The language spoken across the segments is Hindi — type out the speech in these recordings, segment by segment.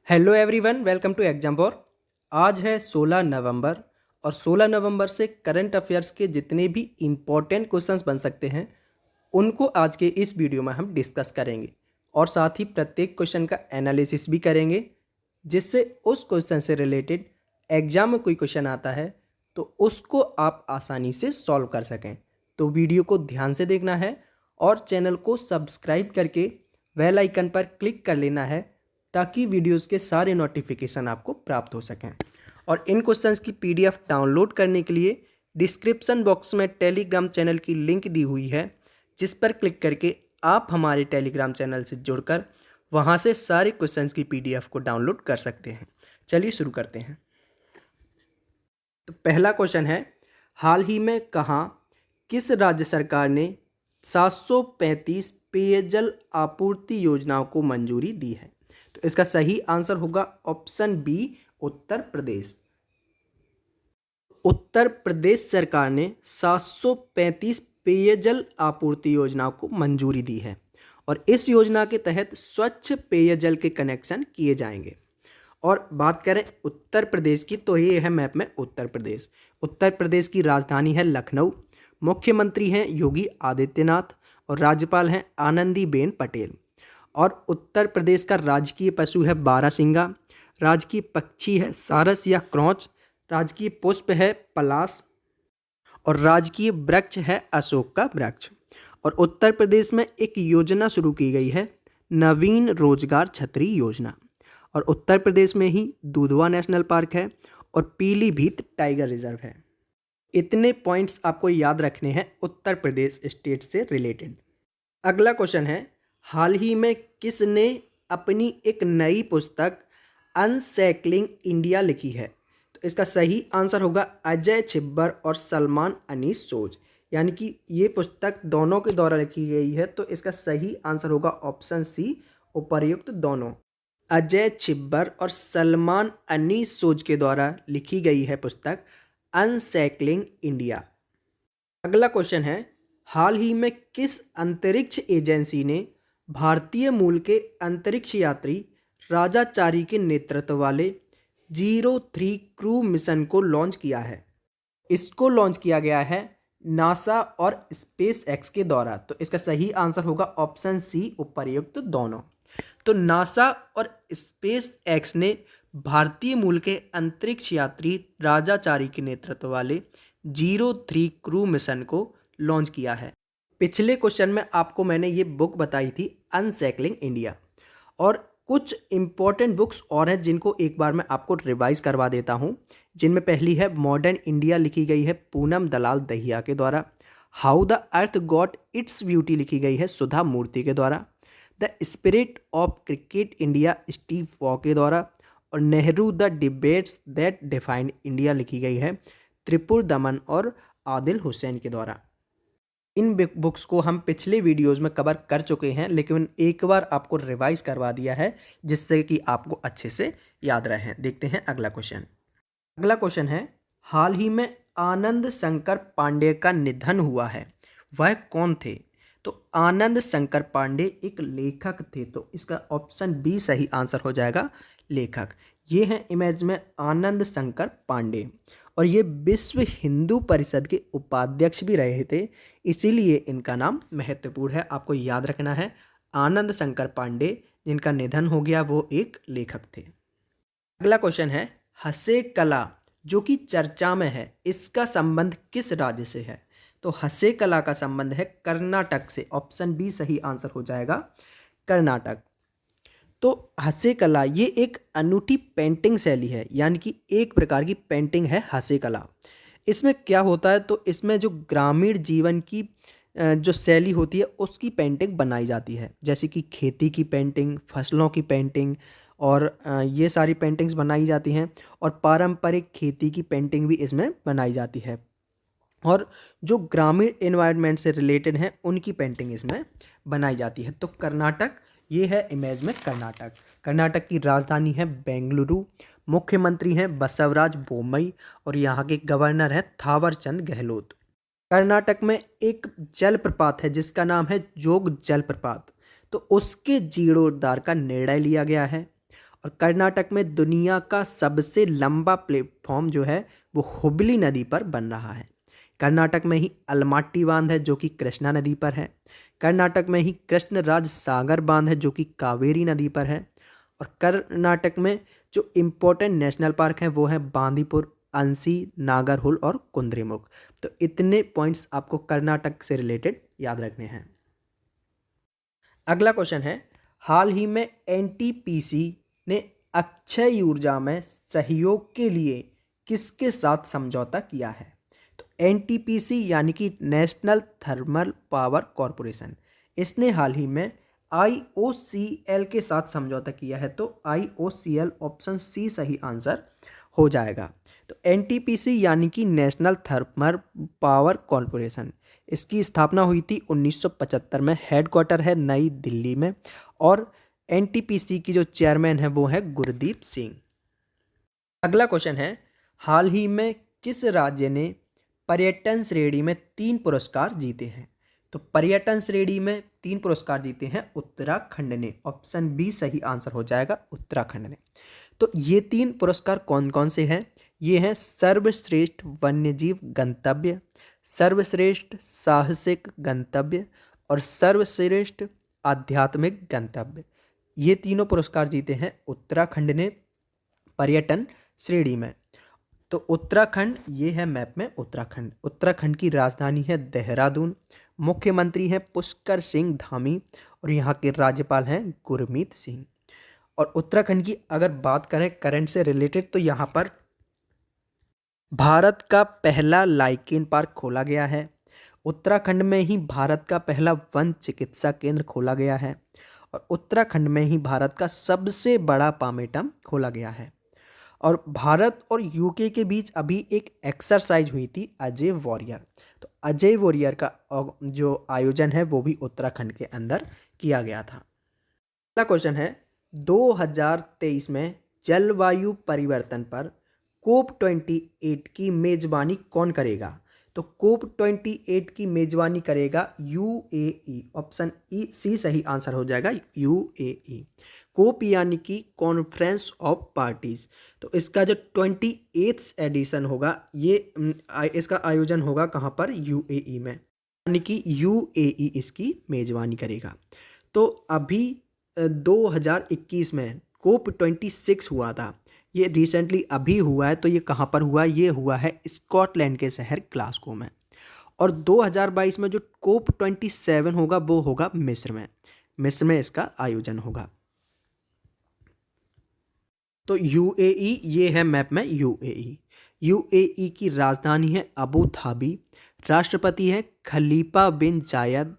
Hello everyone, welcome to exam war. आज है 16 नवंबर और 16 नवंबर से करंट अफेयर्स के जितने भी इम्पोर्टेंट क्वेश्चंस बन सकते हैं उनको आज के इस वीडियो में हम डिस्कस करेंगे और साथ ही प्रत्येक क्वेश्चन का एनालिसिस भी करेंगे, जिससे उस क्वेश्चन से रिलेटेड एग्जाम में कोई क्वेश्चन आता है तो उसको आप आसानी से सॉल्व कर सकें। तो वीडियो को ध्यान से देखना है और चैनल को सब्सक्राइब करके बेल आइकन पर क्लिक कर लेना है ताकि वीडियोस के सारे नोटिफिकेशन आपको प्राप्त हो सकें। और इन क्वेश्चंस की पीडीएफ डाउनलोड करने के लिए डिस्क्रिप्शन बॉक्स में टेलीग्राम चैनल की लिंक दी हुई है, जिस पर क्लिक करके आप हमारे टेलीग्राम चैनल से जुड़कर वहां से सारे क्वेश्चंस की पीडीएफ को डाउनलोड कर सकते हैं। चलिए शुरू करते हैं। तो पहला क्वेश्चन है, हाल ही में कहाँ किस राज्य सरकार ने 735 पेयजल आपूर्ति योजनाओं को मंजूरी दी है? तो इसका सही आंसर होगा ऑप्शन बी, उत्तर प्रदेश। उत्तर प्रदेश सरकार ने 735 पेयजल आपूर्ति योजनाओं को मंजूरी दी है और इस योजना के तहत स्वच्छ पेयजल के कनेक्शन किए जाएंगे। और बात करें उत्तर प्रदेश की तो ये है मैप में उत्तर प्रदेश। उत्तर प्रदेश की राजधानी है लखनऊ, मुख्यमंत्री हैं योगी आदित्यनाथ और राज्यपाल हैं आनंदीबेन पटेल। और उत्तर प्रदेश का राजकीय पशु है बारहसिंगा, राजकीय पक्षी है सारस या क्रॉच, राजकीय पुष्प है पलाश और राजकीय वृक्ष है अशोक का वृक्ष। और उत्तर प्रदेश में एक योजना शुरू की गई है, नवीन रोजगार छतरी योजना। और उत्तर प्रदेश में ही दुधवा नेशनल पार्क है और पीलीभीत टाइगर रिजर्व है। इतने पॉइंट्स आपको याद रखने हैं उत्तर प्रदेश स्टेट से रिलेटेड। अगला क्वेश्चन है, हाल ही में किसने अपनी एक नई पुस्तक अनसैकलिंग इंडिया लिखी है? तो इसका सही आंसर होगा अजय छिब्बर और सलमान अनीस सोज, यानी कि ये पुस्तक दोनों के द्वारा लिखी गई है। तो इसका सही आंसर होगा ऑप्शन सी, उपर्युक्त दोनों। अजय छिब्बर और सलमान अनीस सोज के द्वारा लिखी गई है पुस्तक अनसैकलिंग इंडिया। अगला क्वेश्चन है, हाल ही में किस अंतरिक्ष एजेंसी ने भारतीय मूल के अंतरिक्ष यात्री राजाचारी के नेतृत्व वाले 03 क्रू मिशन को लॉन्च किया है? इसको लॉन्च किया गया है नासा और स्पेस एक्स के द्वारा। तो इसका सही आंसर होगा ऑप्शन सी, उपर्युक्त दोनों। तो नासा और स्पेस एक्स ने भारतीय मूल के अंतरिक्ष यात्री राजाचारी के नेतृत्व वाले 03 क्रू मिशन को लॉन्च किया है। पिछले क्वेश्चन में आपको मैंने ये बुक बताई थी अनसैकलिंग इंडिया, और कुछ इंपॉर्टेंट बुक्स और हैं जिनको एक बार मैं आपको रिवाइज करवा देता हूँ। जिनमें पहली है मॉडर्न इंडिया, लिखी गई है पूनम दलाल दहिया के द्वारा। How the earth got its beauty लिखी गई है सुधा मूर्ति के द्वारा। The spirit of cricket India Steve Waugh के द्वारा। और Nehru the debates that defined India लिखी गई है त्रिपुर दमन और आदिल हुसैन के द्वारा। इन बुक्स को हम पिछले वीडियोस में कवर कर चुके हैं, लेकिन एक बार आपको रिवाइज करवा दिया है जिससे कि आपको अच्छे से याद रहे। देखते हैं अगला क्वेश्चन। अगला क्वेश्चन है, हाल ही में आनंद शंकर पांडे का निधन हुआ है, वह कौन थे? तो आनंद शंकर पांडे एक लेखक थे। तो इसका ऑप्शन बी सही आंसर हो जाएगा, लेखक। ये हैं इमेज में आनंद शंकर पांडे, और ये विश्व हिंदू परिषद के उपाध्यक्ष भी रहे थे, इसीलिए इनका नाम महत्वपूर्ण है। आपको याद रखना है, आनंद शंकर पांडे जिनका निधन हो गया वो एक लेखक थे। अगला क्वेश्चन है, हसे कला जो कि चर्चा में है, इसका संबंध किस राज्य से है? तो हसे कला का संबंध है कर्नाटक से। ऑप्शन बी सही आंसर हो जाएगा, कर्नाटक। तो हसे कला ये एक अनूठी पेंटिंग शैली है, यानी कि एक प्रकार की पेंटिंग है हसे कला। इसमें क्या होता है, तो इसमें जो ग्रामीण जीवन की जो शैली होती है उसकी पेंटिंग बनाई जाती है, जैसे कि खेती की पेंटिंग, फसलों की पेंटिंग, और ये सारी पेंटिंग्स बनाई जाती हैं। और पारंपरिक खेती की पेंटिंग भी इसमें बनाई जाती है, और जो ग्रामीण एनवायरनमेंट से रिलेटेड हैं उनकी पेंटिंग इसमें बनाई जाती है। तो कर्नाटक, ये है इमेज में कर्नाटक। कर्नाटक की राजधानी है बेंगलुरु, मुख्यमंत्री हैं बसवराज बोम्मई और यहाँ के गवर्नर हैं थावरचंद गहलोत। कर्नाटक में एक जलप्रपात है जिसका नाम है जोग जलप्रपात, तो उसके जीर्णोद्धार का निर्णय लिया गया है। और कर्नाटक में दुनिया का सबसे लंबा प्लेटफॉर्म जो है वो हुबली नदी पर बन रहा है। कर्नाटक में ही अलमाट्टी बांध है जो कि कृष्णा नदी पर है। कर्नाटक में ही कृष्णराज सागर बांध है जो कि कावेरी नदी पर है। और कर्नाटक में जो इम्पोर्टेंट नेशनल पार्क हैं वो हैं बांदीपुर, अंसी, नागरहोल और कुद्रेमुख। तो इतने पॉइंट्स आपको कर्नाटक से रिलेटेड याद रखने हैं। अगला क्वेश्चन है, हाल ही में एनटीपीसी ने अक्षय ऊर्जा में सहयोग के लिए किसके साथ समझौता किया है? तो एनटीपीसी यानी कि नेशनल थर्मल पावर कॉरपोरेशन, इसने हाल ही में आईओसीएल के साथ समझौता किया है। तो आईओसीएल ऑप्शन सी सही आंसर हो जाएगा। तो एनटीपीसी यानी कि नेशनल थर्मल पावर कॉरपोरेशन, इसकी स्थापना हुई थी 1975 में। हेडक्वार्टर है नई दिल्ली में और एनटीपीसी की जो चेयरमैन है वो है गुरदीप सिंह। अगला क्वेश्चन है, हाल ही में किस राज्य ने पर्यटन श्रेणी में 3 पुरस्कार जीते हैं? तो पर्यटन श्रेणी में 3 पुरस्कार जीते हैं उत्तराखंड ने। ऑप्शन बी सही आंसर हो जाएगा, उत्तराखंड ने। तो ये 3 पुरस्कार कौन कौन से हैं? ये हैं सर्वश्रेष्ठ वन्यजीव गंतव्य, सर्वश्रेष्ठ साहसिक गंतव्य और सर्वश्रेष्ठ आध्यात्मिक गंतव्य। ये तीनों पुरस्कार जीते हैं उत्तराखंड ने पर्यटन श्रेणी में। तो उत्तराखंड ये है मैप में उत्तराखंड। उत्तराखंड की राजधानी है देहरादून, मुख्यमंत्री हैं पुष्कर सिंह धामी और यहाँ के राज्यपाल हैं गुरमीत सिंह। और उत्तराखंड की अगर बात करें करंट से रिलेटेड, तो यहाँ पर भारत का पहला लाइकेन पार्क खोला गया है। उत्तराखंड में ही भारत का पहला वन चिकित्सा केंद्र खोला गया है और उत्तराखंड में ही भारत का सबसे बड़ा पामेटम खोला गया है। और भारत और यूके के बीच अभी एक एक्सरसाइज हुई थी अजय वॉरियर। तो अजय वॉरियर का जो आयोजन है वो भी उत्तराखंड के अंदर किया गया था। अगला क्वेश्चन है, 2023 में जलवायु परिवर्तन पर COP28 की मेजबानी कौन करेगा? तो COP28 की मेजबानी करेगा यूएई। ऑप्शन ई सी सही आंसर हो जाएगा, यूएई। कोप यानी कि कॉन्फ्रेंस ऑफ पार्टीज। तो इसका जो 28th एडिशन होगा ये इसका आयोजन होगा कहाँ पर? यूएई में, यानी कि यूएई इसकी मेजबानी करेगा। तो अभी 2021 में COP26 हुआ था, ये रिसेंटली अभी हुआ है। तो ये कहाँ पर हुआ? ये हुआ है स्कॉटलैंड के शहर ग्लासगो में। और 2022 में जो COP27 होगा वो होगा मिस्र में। मिस्र में इसका आयोजन होगा। तो यूएई ये है मैप में यूएई। यूएई की राजधानी है अबू धाबी, राष्ट्रपति है खलीफा बिन जायद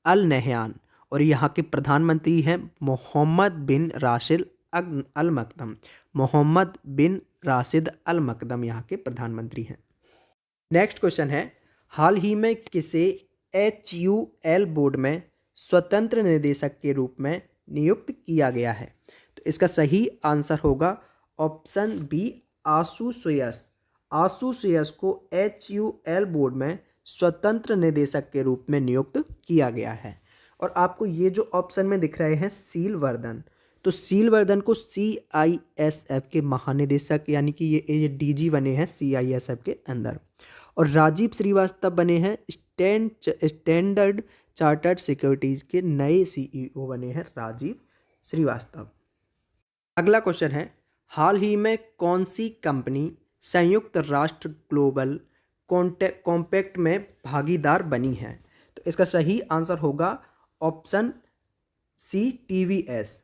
अल नहयान और यहाँ के प्रधानमंत्री हैं मोहम्मद बिन राशिद अल मकदम। मोहम्मद बिन राशिद अल मकदम यहाँ के प्रधानमंत्री हैं। नेक्स्ट क्वेश्चन है, हाल ही में किसे HUL बोर्ड में स्वतंत्र निदेशक के रूप में नियुक्त किया गया है? तो इसका सही आंसर होगा ऑप्शन बी आशु सुयस। आशु सुयस को HUL बोर्ड में स्वतंत्र निदेशक के रूप में नियुक्त किया गया है। और आपको ये जो ऑप्शन में दिख रहे हैं सील वर्धन, तो सील वर्धन को CISF के महानिदेशक यानी कि ये DG बने हैं CISF के अंदर। और राजीव श्रीवास्तव बने हैं स्टैंडर्ड चार्टर्ड सिक्योरिटीज के नए CEO बने हैं राजीव श्रीवास्तव। अगला क्वेश्चन है, हाल ही में कौन सी कंपनी संयुक्त राष्ट्र ग्लोबल कॉम्पैक्ट में भागीदार बनी है? तो इसका सही आंसर होगा ऑप्शन सी TVS।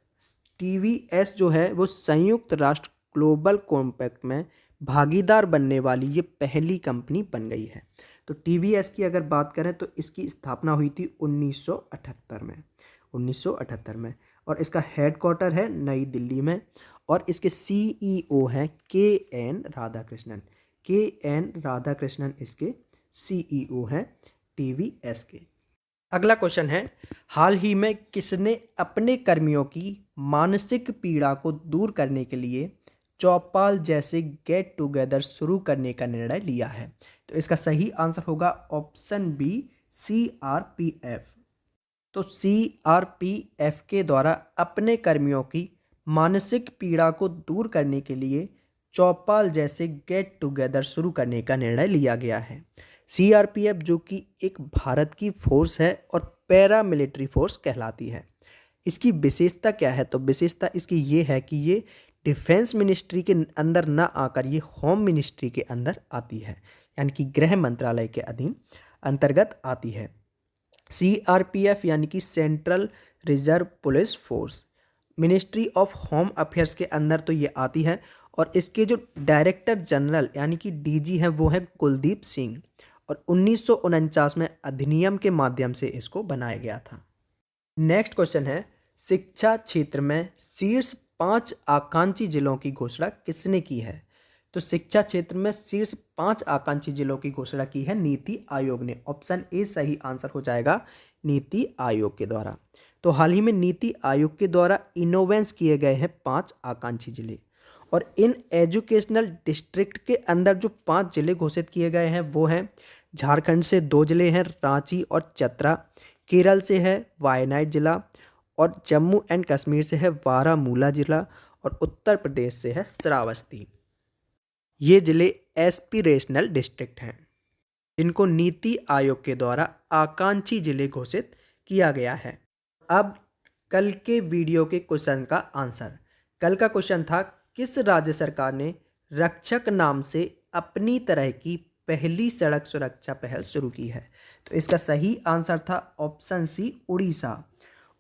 TVS जो है वो संयुक्त राष्ट्र ग्लोबल कॉम्पैक्ट में भागीदार बनने वाली ये पहली कंपनी बन गई है। तो TVS की अगर बात करें तो इसकी स्थापना हुई थी 1978 में और इसका हेडक्वार्टर है नई दिल्ली में और इसके CEO हैं KN राधाकृष्णन। KN राधाकृष्णन इसके CEO हैं TVS के। अगला क्वेश्चन है, हाल ही में किसने अपने कर्मियों की मानसिक पीड़ा को दूर करने के लिए चौपाल जैसे गेट टुगेदर शुरू करने का निर्णय लिया है? तो इसका सही आंसर होगा ऑप्शन बी CRPF। तो CRPF के द्वारा अपने कर्मियों की मानसिक पीड़ा को दूर करने के लिए चौपाल जैसे गेट टुगेदर शुरू करने का निर्णय लिया गया है। सीआरपीएफ जो कि एक भारत की फोर्स है और पैरा मिलिट्री फोर्स कहलाती है। इसकी विशेषता क्या है? तो विशेषता इसकी ये है कि ये डिफेंस मिनिस्ट्री के अंदर ना आकर ये होम मिनिस्ट्री के अंदर आती है, यानी कि गृह मंत्रालय के अधीन अंतर्गत आती है। सीआरपीएफ यानी कि central reserve police force ministry of home affairs के अंदर तो ये आती है और इसके जो डायरेक्टर जनरल यानी कि डीजी हैं वो है कुलदीप सिंह और 1949 में अधिनियम के माध्यम से इसको बनाया गया था। नेक्स्ट क्वेश्चन है, शिक्षा क्षेत्र में शीर्ष 5 आकांक्षी जिलों की घोषणा किसने की है? तो शिक्षा क्षेत्र में शीर्ष 5 आकांक्षी जिलों की घोषणा की है नीति आयोग ने। ऑप्शन ए सही आंसर हो जाएगा, नीति आयोग के द्वारा। तो हाल ही में नीति आयोग के द्वारा इनोवेंस किए गए हैं 5 आकांक्षी जिले और इन एजुकेशनल डिस्ट्रिक्ट के अंदर जो 5 जिले घोषित किए गए हैं वो हैं झारखंड से 2 जिले हैं, रांची और चतरा, केरल से है वायनाड जिला और जम्मू एंड कश्मीर से है बारामूला जिला और उत्तर प्रदेश से है श्रावस्ती। ये जिले एस्पिरेशनल डिस्ट्रिक्ट हैं जिनको नीति आयोग के द्वारा आकांक्षी जिले घोषित किया गया है। अब कल के वीडियो के क्वेश्चन का आंसर। कल का क्वेश्चन था, किस राज्य सरकार ने रक्षक नाम से अपनी तरह की पहली सड़क सुरक्षा पहल शुरू की है? तो इसका सही आंसर था ऑप्शन सी, उड़ीसा।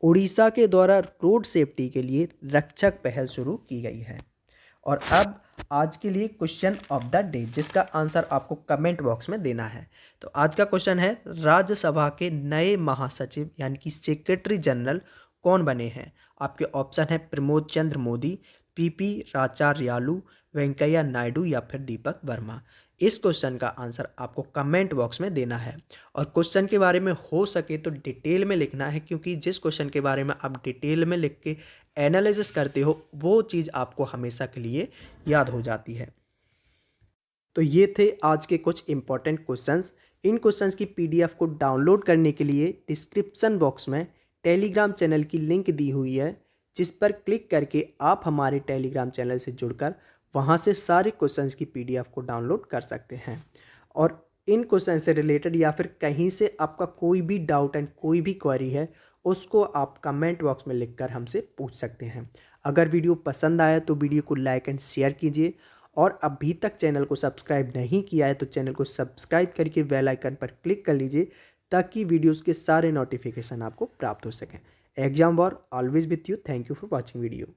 उड़ीसा के द्वारा रोड सेफ्टी के लिए रक्षक पहल शुरू की गई है। और अब आज के लिए क्वेश्चन ऑफ द डे जिसका आंसर आपको कमेंट बॉक्स में देना है। तो आज का क्वेश्चन है, राज्यसभा के नए महासचिव यानी कि सेक्रेटरी जनरल कौन बने हैं? आपके ऑप्शन है प्रमोद चंद्र मोदी, पीपी राचार्यालू, वेंकैया नायडू या फिर दीपक वर्मा। इस क्वेश्चन का आंसर आपको कमेंट बॉक्स में देना है और क्वेश्चन के बारे में हो सके तो डिटेल में लिखना है, क्योंकि जिस क्वेश्चन के बारे में आप डिटेल में लिख के एनालिसिस करते हो वो चीज़ आपको हमेशा के लिए याद हो जाती है। तो ये थे आज के कुछ इंपॉर्टेंट क्वेश्चंस। इन क्वेश्चंस की पीडीएफ को डाउनलोड करने के लिए डिस्क्रिप्शन बॉक्स में टेलीग्राम चैनल की लिंक दी हुई है, जिस पर क्लिक करके आप हमारे टेलीग्राम चैनल से जुड़कर वहाँ से सारे क्वेश्चंस की पीडीएफ को डाउनलोड कर सकते हैं। और इन क्वेश्चन से रिलेटेड या फिर कहीं से आपका कोई भी डाउट एंड कोई भी क्वेरी है उसको आप कमेंट बॉक्स में लिखकर हमसे पूछ सकते हैं। अगर वीडियो पसंद आया तो वीडियो को लाइक एंड शेयर कीजिए और अभी तक चैनल को सब्सक्राइब नहीं किया है तो चैनल को सब्सक्राइब करके बेल आइकन पर क्लिक कर लीजिए ताकि वीडियोस के सारे नोटिफिकेशन आपको प्राप्त हो सकें। Exam war always with you. Thank you for watching video.